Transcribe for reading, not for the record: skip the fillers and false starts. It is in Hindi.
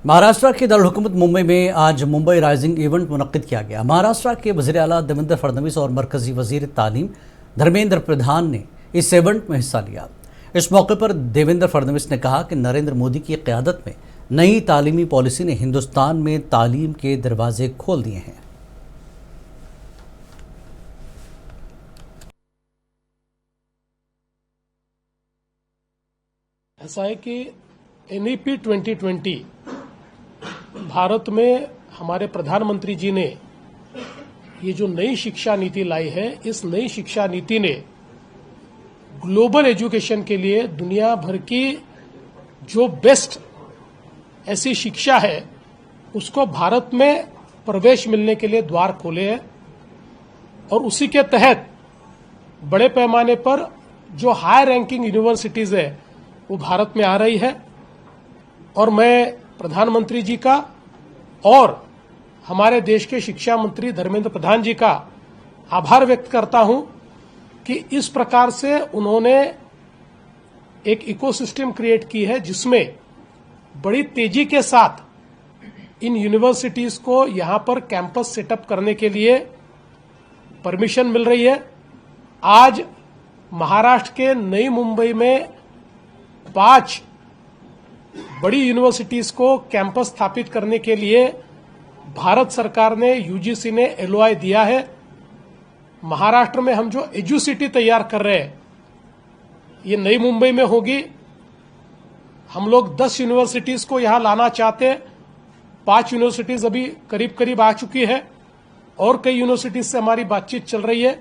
महाराष्ट्र के दारुल-हुकूमत मुंबई में आज मुंबई राइजिंग इवेंट मुनक्किद किया गया। महाराष्ट्र के वज़ीर आला देवेंद्र फडणवीस और मरकजी वज़ीर तालीम धर्मेंद्र प्रधान ने इस इवेंट में हिस्सा लिया। इस मौके पर देवेंद्र फडणवीस ने कहा कि नरेंद्र मोदी की क़यादत में नई तालीमी पॉलिसी ने हिंदुस्तान में तालीम के दरवाजे खोल दिए हैं। ऐसा है कि NEP 2020 भारत में हमारे प्रधानमंत्री जी ने ये जो नई शिक्षा नीति लाई है, इस नई शिक्षा नीति ने ग्लोबल एजुकेशन के लिए दुनिया भर की जो बेस्ट ऐसी शिक्षा है उसको भारत में प्रवेश मिलने के लिए द्वार खोले हैं और उसी के तहत बड़े पैमाने पर जो हाई रैंकिंग यूनिवर्सिटीज है वो भारत में आ रही है। और मैं प्रधानमंत्री जी का और हमारे देश के शिक्षा मंत्री धर्मेंद्र प्रधान जी का आभार व्यक्त करता हूं कि इस प्रकार से उन्होंने एक इकोसिस्टम क्रिएट की है जिसमें बड़ी तेजी के साथ इन यूनिवर्सिटीज को यहां पर कैंपस सेटअप करने के लिए परमिशन मिल रही है। आज महाराष्ट्र के नई मुंबई में 5 बड़ी यूनिवर्सिटीज को कैंपस स्थापित करने के लिए भारत सरकार ने यूजीसी ने LOI दिया है। महाराष्ट्र में हम जो एजुसिटी तैयार कर रहे हैं ये नई मुंबई में होगी। हम लोग 10 यूनिवर्सिटीज को यहां लाना चाहते हैं। 5 यूनिवर्सिटीज अभी करीब करीब आ चुकी है और कई यूनिवर्सिटीज से हमारी बातचीत चल रही है।